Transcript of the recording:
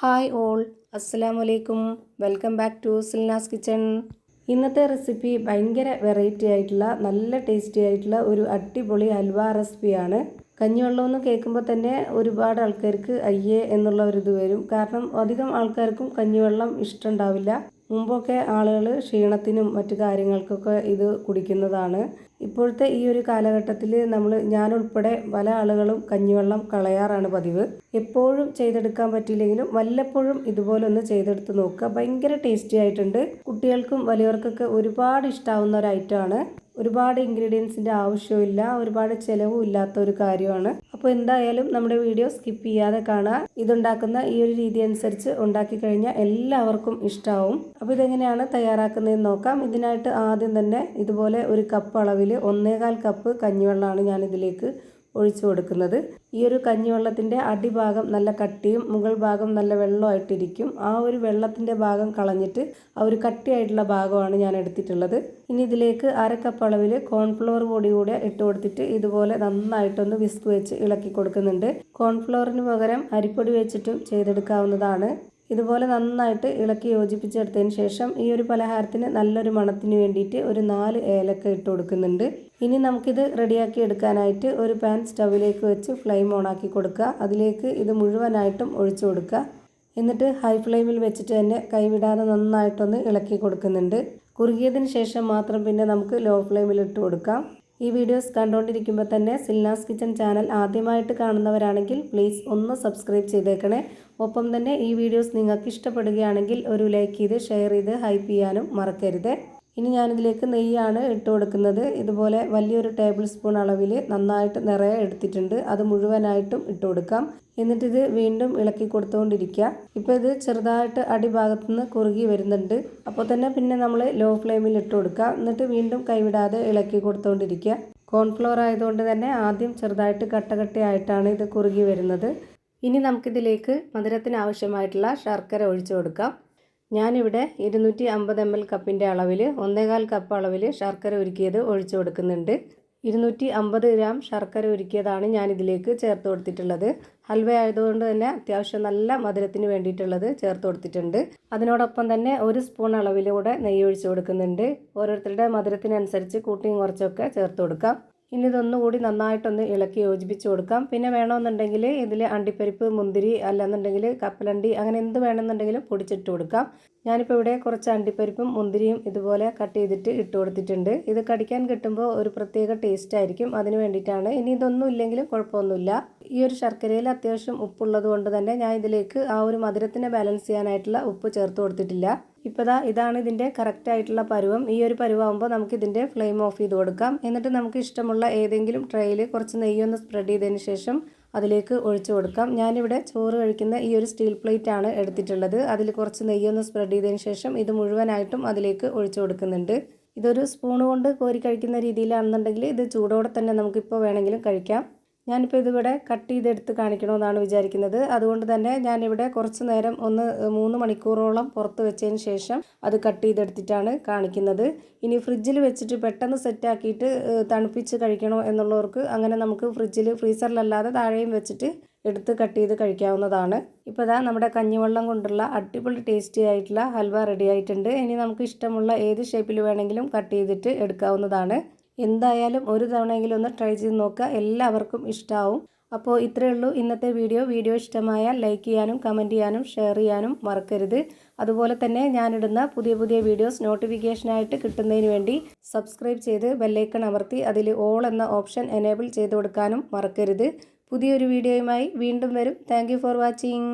Hi all, അസ്സലാമു അലൈക്കും. Welcome back to Silnas kitchen. ഇന്നത്തെ റെസിപ്പി ഭയങ്കര വെറൈറ്റി ആയിട്ടുള്ള നല്ല ടേസ്റ്റി ആയിട്ടുള്ള ഒരു അടിപൊളി ഹൽവ റെസിപ്പിയാണ്. കഞ്ഞിവെള്ളം എന്ന് കേൾക്കുമ്പോൾ തന്നെ ഒരുപാട് ആൾക്കാർക്ക് അയ്യേ എന്നുള്ള ഒരു ഇത് വരും. കാരണം അധികം ആൾക്കാർക്കും കഞ്ഞിവെള്ളം ഇഷ്ടമുണ്ടാവില്ല. മുമ്പൊക്കെ ആളുകൾ ക്ഷീണത്തിനും മറ്റു കാര്യങ്ങൾക്കൊക്കെ ഇത് കുടിക്കുന്നതാണ്. ഇപ്പോഴത്തെ ഈ ഒരു കാലഘട്ടത്തിൽ ഞാനുൾപ്പെടെ പല ആളുകളും കഞ്ഞിവെള്ളം കളയാറാണ് പതിവ്. എപ്പോഴും ചെയ്തെടുക്കാൻ പറ്റിയില്ലെങ്കിലും വല്ലപ്പോഴും ഇതുപോലെ ഒന്ന് ചെയ്തെടുത്ത് നോക്കുക. ഭയങ്കര ടേസ്റ്റി ആയിട്ടുണ്ട്. കുട്ടികൾക്കും വലിയവർക്കൊക്കെ ഒരുപാട് ഇഷ്ടാവുന്ന ഒരു ഐറ്റമാണ്. ഒരുപാട് ഇൻഗ്രീഡിയൻസിൻ്റെ ആവശ്യമില്ല, ഒരുപാട് ചിലവും ഇല്ലാത്ത ഒരു കാര്യമാണ്. അപ്പോൾ എന്തായാലും നമ്മുടെ വീഡിയോ സ്കിപ്പ് ചെയ്യാതെ കാണുക. ഇതുണ്ടാക്കുന്ന ഈ ഒരു രീതി അനുസരിച്ച് ഉണ്ടാക്കി കഴിഞ്ഞാൽ എല്ലാവർക്കും ഇഷ്ടമാവും. അപ്പോൾ ഇതെങ്ങനെയാണ് തയ്യാറാക്കുന്നതെന്ന് നോക്കാം. ഇതിനായിട്ട് ആദ്യം തന്നെ ഇതുപോലെ ഒരു കപ്പ് അളവിൽ 1.25 കപ്പ് കഞ്ഞിവെള്ളമാണ് ഞാൻ ഇതിലേക്ക് ഒഴിച്ചു കൊടുക്കുന്നത്. ഈ ഒരു കഞ്ഞിവെള്ളത്തിൻ്റെ അടിഭാഗം നല്ല കട്ടിയും മുകൾ ഭാഗം നല്ല വെള്ളമായിട്ടിരിക്കും. ആ ഒരു വെള്ളത്തിൻ്റെ ഭാഗം കളഞ്ഞിട്ട് ആ ഒരു കട്ടിയായിട്ടുള്ള ഭാഗമാണ് ഞാൻ എടുത്തിട്ടുള്ളത്. ഇനി ഇതിലേക്ക് 1/2 കപ്പ് അളവിൽ കോൺഫ്ലവർ പൊടി കൂടെ ഇട്ട് കൊടുത്തിട്ട് ഇതുപോലെ നന്നായിട്ടൊന്ന് വിസ്ക് വെച്ച് ഇളക്കി കൊടുക്കുന്നുണ്ട്. കോൺഫ്ലവറിന് പകരം അരിപ്പൊടി വെച്ചിട്ടും ചെയ്തെടുക്കാവുന്നതാണ്. ഇതുപോലെ നന്നായിട്ട് ഇളക്കി യോജിപ്പിച്ചെടുത്തതിന് ശേഷം ഈ ഒരു പലഹാരത്തിന് നല്ലൊരു മണത്തിന് വേണ്ടിയിട്ട് ഒരു 4 ഏലക്ക ഇട്ട് കൊടുക്കുന്നുണ്ട്. ഇനി നമുക്കിത് റെഡിയാക്കി എടുക്കാനായിട്ട് ഒരു പാൻ സ്റ്റൗവിലേക്ക് വെച്ച് ഫ്ലെയിം ഓണാക്കി കൊടുക്കുക. അതിലേക്ക് ഇത് മുഴുവനായിട്ടും ഒഴിച്ചു കൊടുക്കുക. എന്നിട്ട് ഹൈ ഫ്ലെയിമിൽ വെച്ചിട്ട് തന്നെ കൈവിടാതെ നന്നായിട്ടൊന്ന് ഇളക്കി കൊടുക്കുന്നുണ്ട്. കുറുകിയതിന് ശേഷം മാത്രം പിന്നെ നമുക്ക് ലോ ഫ്ലെയിമിൽ ഇട്ട് കൊടുക്കാം. ഈ വീഡിയോസ് കണ്ടുകൊണ്ടിരിക്കുമ്പോൾ തന്നെ സിൽനാസ് കിച്ചൺ ചാനൽ ആദ്യമായിട്ട് കാണുന്നവരാണെങ്കിൽ പ്ലീസ് ഒന്ന് സബ്സ്ക്രൈബ് ചെയ്തേക്കണേ. ഒപ്പം തന്നെ ഈ വീഡിയോസ് നിങ്ങൾക്ക് ഇഷ്ടപ്പെടുകയാണെങ്കിൽ ഒരു ലൈക്ക് ചെയ്ത് ഷെയർ ചെയ്ത് ഹൈപ്പ് ചെയ്യാനും മറക്കരുത്. ഇനി ഞാനിതിലേക്ക് നെയ്യാണ് ഇട്ട് കൊടുക്കുന്നത്. ഇതുപോലെ വലിയൊരു ടേബിൾ സ്പൂൺ അളവിൽ നന്നായിട്ട് നിറയെ എടുത്തിട്ടുണ്ട്. അത് മുഴുവനായിട്ടും ഇട്ട് കൊടുക്കാം. എന്നിട്ടിത് വീണ്ടും ഇളക്കി കൊടുത്തുകൊണ്ടിരിക്കുക. ഇപ്പോൾ ഇത് ചെറുതായിട്ട് അടിഭാഗത്തു നിന്ന് കുറുകി വരുന്നുണ്ട്. അപ്പോൾ തന്നെ പിന്നെ നമ്മൾ ലോ ഫ്ലെയിമിൽ ഇട്ട് കൊടുക്കുക. എന്നിട്ട് വീണ്ടും കൈവിടാതെ ഇളക്കി കൊടുത്തുകൊണ്ടിരിക്കുക. കോൺഫ്ലോർ ആയതുകൊണ്ട് തന്നെ ആദ്യം ചെറുതായിട്ട് കട്ടകട്ടയായിട്ടാണ് ഇത് കുറുകി വരുന്നത്. ഇനി നമുക്കിതിലേക്ക് മധുരത്തിന് ആവശ്യമായിട്ടുള്ള ശർക്കര ഒഴിച്ചു കൊടുക്കാം. ഞാനിവിടെ 250 ml കപ്പിൻ്റെ അളവിൽ 1.25 കപ്പ് അളവിൽ ശർക്കര ഉരുക്കിയത് ഒഴിച്ചു കൊടുക്കുന്നുണ്ട്. 250 ഗ്രാം ശർക്കര ഉരുക്കിയതാണ് ഞാനിതിലേക്ക് ചേർത്ത് കൊടുത്തിട്ടുള്ളത്. ഹൽവ ആയതുകൊണ്ട് തന്നെ അത്യാവശ്യം നല്ല മധുരത്തിന് വേണ്ടിയിട്ടുള്ളത് ചേർത്ത് കൊടുത്തിട്ടുണ്ട്. അതിനോടൊപ്പം തന്നെ 1 സ്പൂൺ അളവിലൂടെ നെയ്യ് ഒഴിച്ചു കൊടുക്കുന്നുണ്ട്. ഓരോരുത്തരുടെ മധുരത്തിനനുസരിച്ച് കൂട്ടിയും കുറച്ചൊക്കെ ചേർത്ത് കൊടുക്കാം. ഇനി ഇതൊന്നുകൂടി നന്നായിട്ടൊന്ന് ഇളക്കി യോജിപ്പിച്ച് കൊടുക്കാം. പിന്നെ വേണമെന്നുണ്ടെങ്കിൽ ഇതിൽ അണ്ടിപ്പരിപ്പ്, മുന്തിരി, അല്ലെന്നുണ്ടെങ്കിൽ കപ്പലണ്ടി, അങ്ങനെ എന്ത് വേണമെന്നുണ്ടെങ്കിലും പൊടിച്ചിട്ട് കൊടുക്കാം. ഞാനിപ്പോൾ ഇവിടെ കുറച്ച് അണ്ടിപ്പരിപ്പും മുന്തിരിയും ഇതുപോലെ കട്ട് ചെയ്തിട്ട് ഇട്ട് കൊടുത്തിട്ടുണ്ട്. ഇത് കടിക്കാൻ കിട്ടുമ്പോൾ ഒരു പ്രത്യേക ടേസ്റ്റ് ആയിരിക്കും, അതിന് വേണ്ടിയിട്ടാണ്. ഇനി ഇതൊന്നും ഇല്ലെങ്കിലും കുഴപ്പമൊന്നുമില്ല. ഈ ഒരു ശർക്കരയിൽ അത്യാവശ്യം ഉപ്പുള്ളത് കൊണ്ട് തന്നെ ഞാൻ ഇതിലേക്ക് ആ ഒരു മധുരത്തിനെ ബാലൻസ് ചെയ്യാനായിട്ടുള്ള ഉപ്പ് ചേർത്ത് കൊടുത്തിട്ടില്ല. ഇപ്പോൾ ഇതാണ് ഇതിൻ്റെ കറക്റ്റ് ആയിട്ടുള്ള പരുവം. ഈ ഒരു പരുവാകുമ്പോൾ നമുക്ക് ഇതിൻ്റെ ഫ്ലെയിം ഓഫ് ചെയ്ത് കൊടുക്കാം. എന്നിട്ട് നമുക്ക് ഇഷ്ടമുള്ള ഏതെങ്കിലും ട്രേയിൽ കുറച്ച് നെയ്യൊന്ന് സ്പ്രെഡ് ചെയ്തതിന് ശേഷം അതിലേക്ക് ഒഴിച്ചു കൊടുക്കാം. ഞാനിവിടെ ചോറ് കഴിക്കുന്ന ഈ ഒരു സ്റ്റീൽ പ്ലേറ്റ് ആണ് എടുത്തിട്ടുള്ളത്. അതിൽ കുറച്ച് നെയ്യൊന്ന് സ്പ്രെഡ് ചെയ്തതിന് ശേഷം ഇത് മുഴുവനായിട്ടും അതിലേക്ക് ഒഴിച്ചു കൊടുക്കുന്നുണ്ട്. ഇതൊരു സ്പൂൺ കൊണ്ട് കോരി കഴിക്കുന്ന രീതിയിലാണെന്നുണ്ടെങ്കിൽ ഇത് ചൂടോടെ തന്നെ നമുക്കിപ്പോൾ വേണമെങ്കിലും കഴിക്കാം. ഞാനിപ്പോൾ ഇതിവിടെ കട്ട് ചെയ്തെടുത്ത് കാണിക്കണമെന്നാണ് വിചാരിക്കുന്നത്. അതുകൊണ്ട് തന്നെ ഞാനിവിടെ കുറച്ച് നേരം 3 മണിക്കൂറോളം പുറത്ത് വെച്ചതിന് ശേഷം അത് കട്ട് ചെയ്തെടുത്തിട്ടാണ് കാണിക്കുന്നത്. ഇനി ഫ്രിഡ്ജിൽ വെച്ചിട്ട് പെട്ടെന്ന് സെറ്റാക്കിയിട്ട് തണുപ്പിച്ച് കഴിക്കണോ എന്നുള്ളവർക്ക് അങ്ങനെ നമുക്ക് ഫ്രീസറിലല്ലാതെ താഴെയും വെച്ചിട്ട് എടുത്ത് കട്ട് ചെയ്ത് കഴിക്കാവുന്നതാണ്. ഇപ്പോൾ നമ്മുടെ കഞ്ഞിവെള്ളം കൊണ്ടുള്ള അടിപൊളി ടേസ്റ്റി ആയിട്ടുള്ള ഹൽവ റെഡി ആയിട്ടുണ്ട്. ഇനി നമുക്ക് ഇഷ്ടമുള്ള ഏത് ഷേപ്പിൽ വേണമെങ്കിലും കട്ട് ചെയ്തിട്ട് എടുക്കാവുന്നതാണ്. എന്തായാലും ഒരു തവണയെങ്കിലും ഒന്ന് ട്രൈ ചെയ്ത് നോക്കുക, എല്ലാവർക്കും ഇഷ്ടമാവും. അപ്പോൾ ഇത്രയേ ഉള്ളൂ ഇന്നത്തെ വീഡിയോ ഇഷ്ടമായാൽ ലൈക്ക് ചെയ്യാനും കമൻറ്റ് ചെയ്യാനും ഷെയർ ചെയ്യാനും മറക്കരുത്. അതുപോലെ തന്നെ ഞാനിടുന്ന പുതിയ വീഡിയോസ് നോട്ടിഫിക്കേഷനായിട്ട് കിട്ടുന്നതിന് വേണ്ടി സബ്സ്ക്രൈബ് ചെയ്ത് ബെല്ലൈക്കൺ അമർത്തി അതിൽ ഓൾ എന്ന ഓപ്ഷൻ എനേബിൾ ചെയ്ത് കൊടുക്കാനും മറക്കരുത്. പുതിയൊരു വീഡിയോയുമായി വീണ്ടും വരും. Thank you for watching.